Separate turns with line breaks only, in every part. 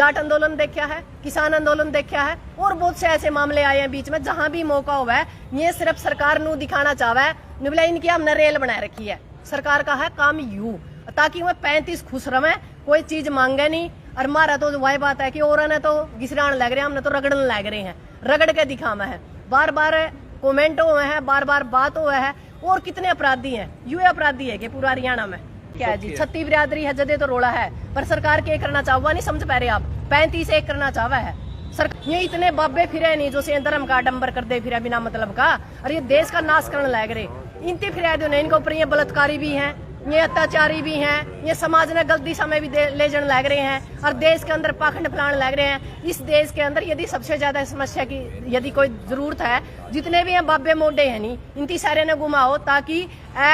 जाट आंदोलन देखा है, किसान आंदोलन देखा है और बहुत से ऐसे मामले आए हैं बीच में जहां भी मौका हुआ है ये सिर्फ सरकार नू दिखाना चाहवा है निबला इनकी हमने रेल बना रखी है। सरकार का है काम यू ताकि वह 35 खुश रहे, कोई चीज मांगे नहीं। और हमारा तो वही बात है कि और ने तो घिसरान लग रहे हैं, हमने तो रगड़न लग रहे हैं, रगड़ के दिखावा है। बार बार कमेंट हुए हैं, बार बार बात हुआ है। और कितने अपराधी हैं, यू अपराधी है कि पूरा हरियाणा में क्या है जी। 36 बिरादरी है, जदे तो रोड़ा है, पर सरकार के करना चाहवा नहीं समझ पा रहे आप। 35 एक करना चाहवा है सरकार। ये इतने बाबे फिरे नहीं जो से धर्म का आडंबर कर दे फिर बिना मतलब का, और ये देश का नाश करने लग रहे। इनते फिर दो इनके ऊपर ये बलात्कारी भी हैं, ये अत्याचारी भी हैं, ये समाज ने गलत दिशा में भी ले जाने लग रहे हैं और देश के अंदर पाखंड फैलाने लग रहे हैं। इस देश के अंदर यदि सबसे ज्यादा समस्या की यदि कोई जरूरत है, जितने भी हैं बाबे मोडे हैं नहीं, इनती सारे ने घुमाओ ताकि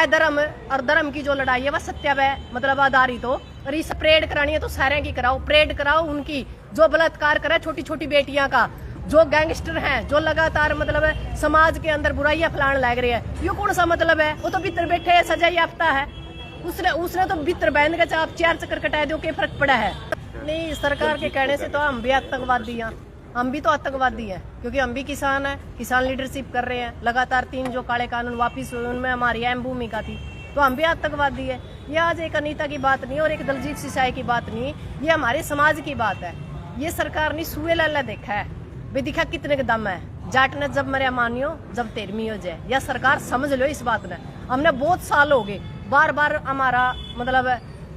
धर्म और धर्म की जो लड़ाई है वह सत्य पे मतलब आधारित हो। और इस परेड करानी है तो सारे की कराओ, परेड कराओ उनकी जो बलात्कार करे छोटी छोटी बेटियां का, जो गैंगस्टर हैं, जो लगातार मतलब समाज के अंदर बुराइयां फैलाने लग रहे हैं। ये कौन सा मतलब है? वो तो भीतर बैठे है, सजा याफ्ता है। उसने तो भीतर बहन के आप 4 चक्कर कटाए दो, क्या फर्क पड़ा है? नहीं, सरकार के कहने से तो हम भी आतंकवादी हैं, हम भी तो आतंकवादी हैं क्योंकि हम भी किसान हैं, किसान लीडरशिप कर रहे हैं। लगातार 3 जो काले कानून वापिस हुए उनमें हमारी अहम भूमिका थी, तो हम भी आतंकवादी है। ये आज एक अनीता की बात नहीं और एक दलजीत सिसाई की बात नहीं, ये हमारे समाज की बात है। ये सरकार ने सुए लाला देखा है, वे दिखा कितने का दम है। जाट ने जब मरे मानियो जब तेरमी हो जाए, या सरकार समझ लो इस बात ने। हमने बहुत साल हो गए बार बार हमारा मतलब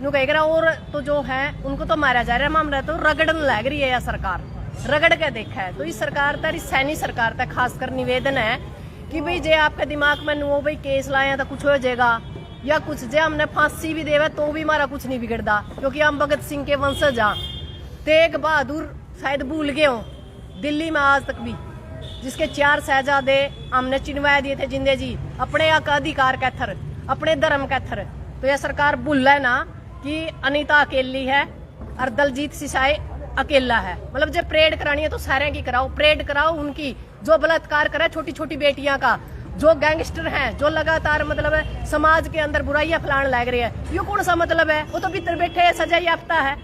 नु कह रहा, और तो जो है उनको तो मारा जा रहा है, मामला तो रगड़न लग रही है या सरकार रगड़ के देखा है। तो इस सरकार तक, इस सैनी सरकार तक खासकर निवेदन है कि भाई जे आपके दिमाग में नो भाई केस लाया तो कुछ हो जाएगा या कुछ जे हमने फांसी भी देवे तो भी हमारा कुछ नहीं बिगड़ता, क्योंकि हम भगत सिंह के वंशज हाँ। तेग बहादुर शायद भूल गए हो दिल्ली में आज तक भी, जिसके 4 शहजादे हमने चिनवा दिए थे जिंदे जी अपने अधिकार का थर, अपने धर्म का थर। तो यह सरकार भूल है ना कि अनीता अकेली है और दलजीत सिसाई अकेला है। मतलब जब परेड करानी है तो सारे की कराओ, परेड कराओ उनकी जो बलात्कार करे छोटी छोटी बेटियां का, जो गैंगस्टर हैं, जो लगातार मतलब समाज के अंदर बुराइयां फैलाने लग रहे हैं। ये कौन सा मतलब है? वो तो भीतर बैठे है, सजा याफ्ता है।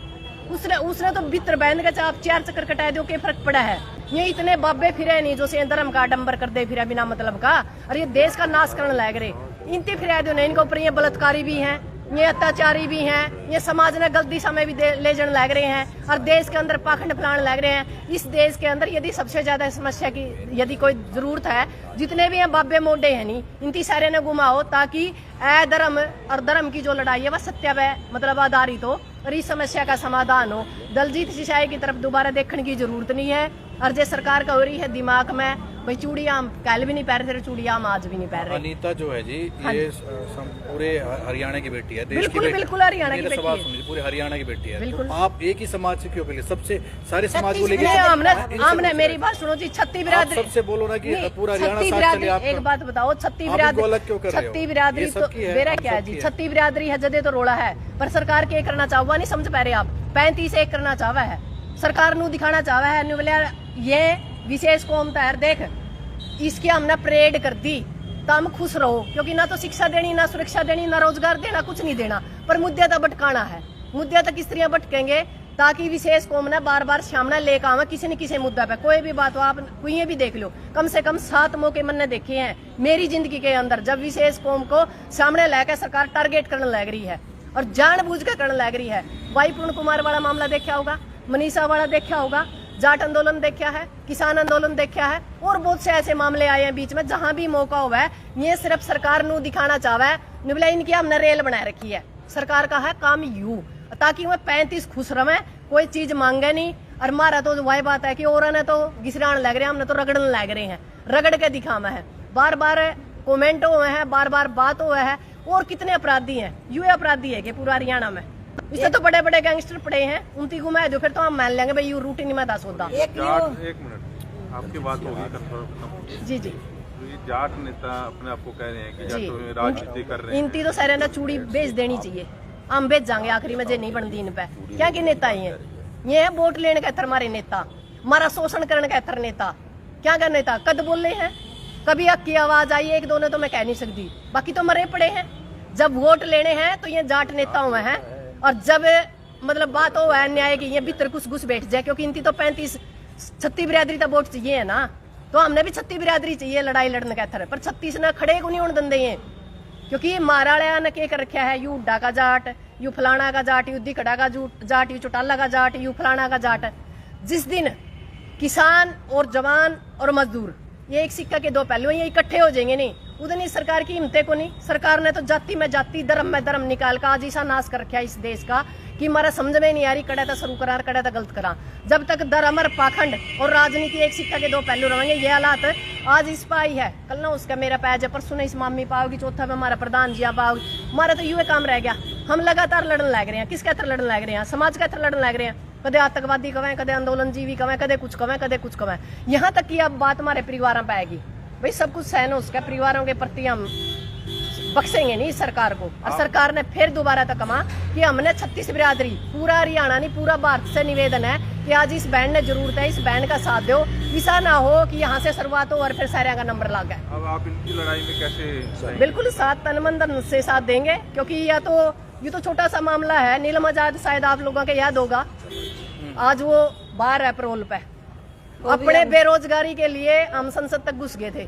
उसने तो भीतर बहन के आप 4 चक्कर कटाए दो, क्या फर्क पड़ा है? ये इतने बाबे फिरे नहीं जो से धर्म का आडंबर कर दे फिर बिना मतलब का, और ये देश का नाश करने लग रहे। इनते फिर दो इनके ऊपर ये बलात्कारी भी हैं, ये अत्याचारी भी हैं, ये समाज ने गलत दिशा में भी ले जाने लग रहे हैं और देश के अंदर पाखंड फैलाने लग रहे हैं। इस देश के अंदर यदि सबसे ज्यादा समस्या की यदि कोई जरूरत है, जितने भी हैं बाबे मोडे हैं नहीं, इनती सारे ने घुमाओ ताकि धर्म और धर्म की जो लड़ाई है वह सत्य पे मतलब आधारित हो और इस समस्या का समाधान हो। दलजीत सिसाई की तरफ दोबारा देखने की जरूरत नहीं है। और जो सरकार का हो रही है दिमाग में भाई चूड़ियां हम कल भी नहीं पहन रहे, चूड़ियां हम आज भी नहीं पहन रहे।
अनीता जो है जी ये पूरे हरियाणा की बेटी है, देश
बिल्कुल,
की बेटी,
बिल्कुल हरियाणा की बेटी है,
पूरे हरियाणा की बेटी है।
बिल्कुल।
तो आप एक ही समाज से क्यों पहले सबसे सारे समाज को लेकर
हमने मेरी बात सुनो जी, 36 बिरादरी
सबसे बोलो ना कि पूरा हरियाणा साथ चले। आप
एक बात बताओ, 36 बिरादरी तो मेरा क्या है जी, 36 बिरादरी है, जदे तो रोड़ा है, पर सरकार के करना चाहवा नहीं समझ पा रहे आप। 35 एक करना चाहवा है सरकार नू दिखाना चाहवा है ये विशेष कौम तैयार देख, इसकी हमने परेड कर दी तो हम खुश रहो, क्योंकि ना तो शिक्षा देनी, ना सुरक्षा देनी, ना रोजगार देना, कुछ नहीं देना, पर मुद्दे तक भटकाना है। मुद्दे तक किस तरह भटकेंगे ताकि विशेष कौम ने बार बार सामने लेकर आवे किसी न किसी मुद्दा पे। कोई भी बात हो, आप कोई भी देख लो, कम से कम 7 मौके मैंने देखे हैं मेरी जिंदगी के अंदर जब विशेष कौम को सामने लेकर सरकार टारगेट करने लग रही है और जानबूझ कर करने लग रही है। भाई पूर्ण कुमार वाला मामला देखा होगा, मनीषा वाला देखा होगा, जाट आंदोलन देखा है, किसान आंदोलन देखा है और बहुत से ऐसे मामले आए हैं बीच में जहां भी मौका हुआ है ये सिर्फ सरकार नू दिखाना चाहवा है निबला इनकी हमने रेल बना रखी है। सरकार का है काम यू ताकि वह 35 खुश रहे, कोई चीज मांगे नहीं। और हमारा तो वही बात है कि और ने तो घिसरान लग रहे हैं, हमने तो रगड़न लग रहे हैं, रगड़ के दिखावा है। बार बार कमेंट हुए हैं, बार बार बात हुआ है। और कितने अपराधी हैं, यू अपराधी है कि पूरा हरियाणा में इससे तो बड़े बड़े गैंगस्टर पड़े हैं, उनकी घुमाए दो फिर तो हम मान लेंगे भाई यू रूटीन में 10 होता।
एक मिनट आपकी बात होगी
जी जी,
जाट नेता अपने आप को कह रहे हैं कि जाट राजनीति कर रहे हैं,
इनती तो सारे ने चूड़ी बेच देनी चाहिए, हम बेच जाएंगे आखिरी में जे नहीं बनती इन पे। क्या की नेता ही है ये है वोट लेने का हमारे नेता, हमारा शोषण करने का नेता। क्या का नेता कद बोल रहे हैं, कभी हक की आवाज आई एक दो ने तो मैं कह नहीं सकती, बाकी तो मरे पड़े हैं। जब वोट लेने हैं तो ये जाट नेता हुए हैं और जब मतलब बात हो है न्याय की, ये भीतर कुछ घुस बैठ जाए, क्योंकि इनकी तो 36 बिरादरी का वोट चाहिए है ना, तो हमने भी 36 बिरादरी चाहिए लड़ाई लड़ने का थर पर 36 ना खड़े को नहीं होने देंगे ये, क्योंकि माराड़ा ने क्या कर रखा है, यू उड्डा का जाट, यू फलाना का जाट, यू दिखड़ा का जाट, यू चौटाला का जाट, यू फलाना का जाट। जिस दिन किसान और जवान और मजदूर ये एक सिक्का के दो पहलू हैं, ये इकट्ठे हो जाएंगे नहीं, उधर नहीं सरकार की हिम्मतें को नहीं। सरकार ने तो जाति में जाति, धर्म में धर्म निकाल का आज ऐसा नाश कर रखा है इस देश का कि हमारा समझ में नहीं आ रही, कड़ा था शुरू करा, कड़ा था गलत करा। जब तक धर्म और पाखंड और राजनीति एक सिक्का के दो पहलू रहेंगे, ये हालात आज इस पाई है, कल ना उसका मेरा पैज है, परसों इस मामी पाओगी, चौथा में हमारा प्रधान जी पाओगी। हमारा तो यूं काम रह गया, हम लगातार लड़न लग रहे हैं। किसके तरह लड़न लग रहे हैं? समाज के तरह लड़न लग रहे हैं। कदे आतंकवादी कवें, कदे आंदोलन जीवी कवें, कदे कुछ कवें, कदे कुछ कवें। यहाँ तक कि अब बात हमारे परिवारों पे आएगी, भाई सब कुछ सहन उसका, परिवारों के प्रति हम बख्शेंगे नहीं सरकार को। और सरकार ने फिर दोबारा तक कहा कि हमने 36 बिरादरी, पूरा हरियाणा नहीं पूरा भारत से निवेदन है कि आज इस बैंड ने जरूरत है, इस बैंड का साथ दो। ऐसा ना हो कि यहाँ से शुरुआत हो और फिर सारे का नंबर लग गया।
अब आप इनकी लड़ाई में कैसे?
बिल्कुल साथ तन मन धन से साथ देंगे, क्योंकि ये तो छोटा सा मामला है। नीलम आजाद शायद आप लोगों को याद होगा, आज वो बाहर है पैरोल पे, अपने बेरोजगारी के लिए हम संसद तक घुस गए थे।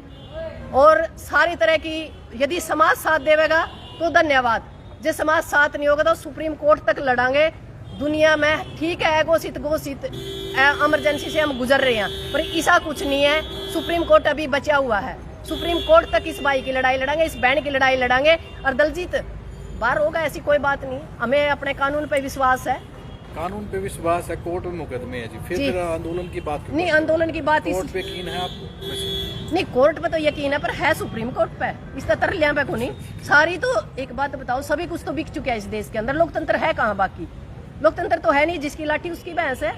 और सारी तरह की यदि समाज साथ देवेगा तो धन्यवाद, जो समाज साथ नहीं होगा तो सुप्रीम कोर्ट तक लड़ांगे। दुनिया में ठीक है घोषित इमरजेंसी से हम गुजर रहे हैं, पर ऐसा कुछ नहीं है। सुप्रीम कोर्ट अभी बचा हुआ है, सुप्रीम कोर्ट तक इस भाई की लड़ाई लड़ांगे, इस बैंड की लड़ाई लड़ांगे और दलजीत बाहर होगा, ऐसी कोई बात नहीं। हमें अपने कानून पे विश्वास है,
कानून पे विश्वास है, कोर्ट में मुकदमे है जी। फिर आंदोलन की बात
नहीं, आंदोलन की बात
कोर्ट पे यकीन है आपको?
नहीं, कोर्ट पे तो यकीन है, पर है सुप्रीम कोर्ट पे, इस तरह लिया पे को नहीं। सारी तो एक बात बताओ, सभी कुछ तो बिक चुका है इस देश के अंदर, लोकतंत्र है कहाँ? बाकी लोकतंत्र तो है नहीं, जिसकी लाठी उसकी भैंस है।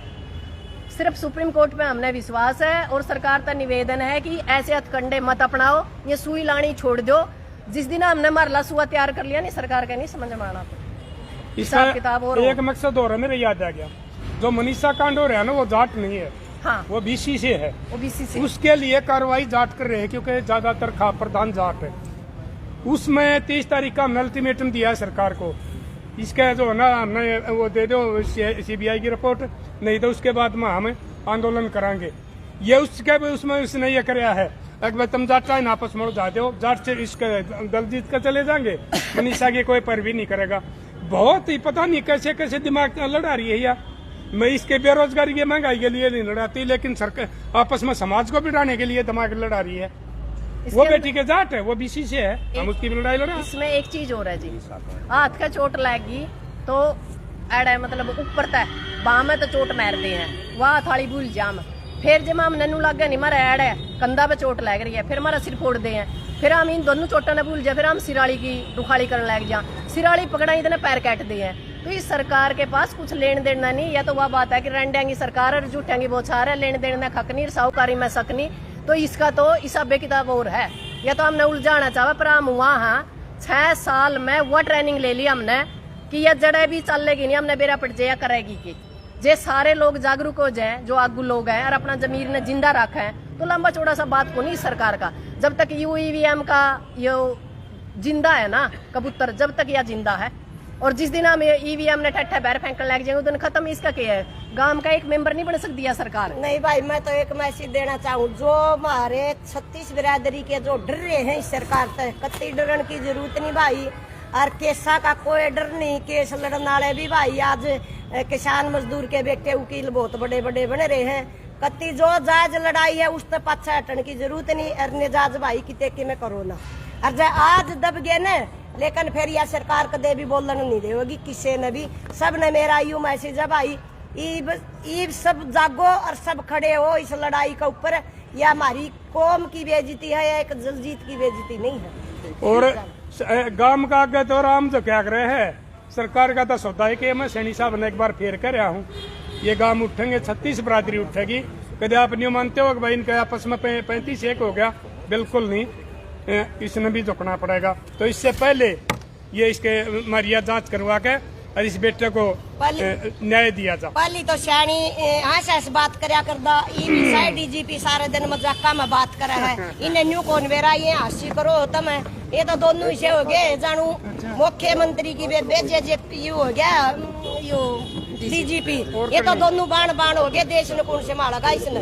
सिर्फ सुप्रीम कोर्ट पे हमने विश्वास है और सरकार का निवेदन है कि ऐसे हथकंडे मत अपनाओ, ये सुई लानी छोड़ दो। जिस दिन हमने मारला सुआ तैयार कर लिया नहीं, सरकार का नहीं समझ में आना।
इसका किताब और एक मकसद और है, मेरे याद आ गया, जो मनीषा कांड हो रहा है ना, वो जाट नहीं है,
हाँ,
वो बीसी से है।
ओबीसी से
उसके लिए कार्रवाई जाट कर रहे हैं, क्योंकि ज्यादातर खाप प्रधान जाट है। उसमें 30 तारीख का हमने अल्टीमेटम दिया है सरकार को, इसका जो है ना हमने वो दे दो सीबीआई की रिपोर्ट, नहीं तो उसके बाद में हम आंदोलन कराएंगे। ये उसमें उसने ये कराया है, अगर तुम जाट चाहे आपस में जा दो, जाट से इसके दलजीत का चले जाएंगे, मनीषा की कोई पैरवी नहीं करेगा। बहुत ही पता नहीं कैसे कैसे दिमाग लड़ा रही है यार। मैं इसके बेरोजगारी की महंगाई के लिए नहीं लड़ाती, लेकिन सरकार आपस में समाज को बिठाने के लिए दिमाग लड़ा रही है। वो बेटी के जाट है, वो बीसी से है, हम उसकी भी लड़ाई लड़ा।
इसमें एक चीज और है जी, हाथ का चोट लगी तो एड़ा मतलब ऊपर तक बाह में तो चोट मारते हैं, वह थाली भूल जाम। फिर जब हम ननू लग गया नहीं, हमारा एड़ है कंधा पे चोट लग रही है, फिर हमारा सिर फोड़ दे हैं, फिर हम इन दोनों चोटों ने भूल जाए, फिर हम सिराड़ी की रुखाड़ी करने लग जा, सिराड़ी पकड़ा इतने पैर काट दिए हैं। तो इस सरकार के पास कुछ लेन देना नहीं, या तो वह बात है कि रंडेंगी सरकार और झूठेंगी बौछार है, लेन देन में खक नहीं, साहूकारी में शक नहीं। तो इसका तो हिसाबे किताब और है, या तो हमने उलझाना चाहा, पर हम वहाँ 6 साल में वह ट्रेनिंग ले ली हमने कि यह जड़े भी चलेगी नहीं, हमने बेरा पट जाया करेगी कि जे सारे लोग जागरूक हो जाए, जो आगू लोग हैं और अपना जमीर ने जिंदा रखा है, तो लंबा चौड़ा सा बात को नहीं सरकार का। जब तक यू ईवीएम का ये जिंदा है ना कबूतर, जब तक यह जिंदा है, और जिस दिन हम ईवीएम ने ठट्ठा बैर फेंकने लग जाएंगे, उस दिन खत्म। इसका क्या है, गांव का एक मेंबर नहीं बन सकती है सरकार।
नहीं भाई, मैं तो एक मैसेज देना चाहूँ, जो हमारे 36 बिरादरी के जो डर रहे हैं इस सरकार से, कत्ती डरन की जरूरत नहीं भाई। और केसा का कोई डर नहीं, केस लड़ने वाले भी भाई आज किसान मजदूर के बेटे वकील बहुत बड़े बड़े बन रहे हैं। कत्ती जो जायज लड़ाई है उस पर पाछा हटने की जरूरत नहीं, और जाज भाई की तेकी में करो ना। और जो आज दब गए न, लेकिन फिर यह सरकार कदे भी बोलन नहीं देगी किसी ने भी। सब ने मेरा यू मैसेज है भाई, ईब सब जागो और सब खड़े हो इस लड़ाई के ऊपर। यह हमारी कौम की बेइज्जती है, या एक दलजीत की बेइज्जती नहीं है।
और गांव का आगे तो आराम जो क्या कर रहे हैं, सरकार का तो सौदा है कि मैं सैनी साहब ने एक बार फेर कर रहा हूँ, ये गांव उठेंगे, 36 बिरादरी उठेगी। कभी आप नहीं मानते हो कि भाई इनके आपस में 35-1 हो गया? बिल्कुल नहीं, इसने भी झुकना पड़ेगा। तो इससे पहले ये इसके मरिया जांच करवा के और इस बेटे को न्याय दिया जाए।
पहली तो सैनी हाँ से बात करया करदा, डीजीपी सारे दिन मजाका में बात करा है, इन्हें न्यू कौन वेरा ये हंसी करो तुम, ये तो दोनों ही से हो गए जानू। मुख्यमंत्री की बेजे यू हो गया, यू डीजीपी। ये तो दोनों बाण बाण हो गए, देश ने कौन से मारा इसने।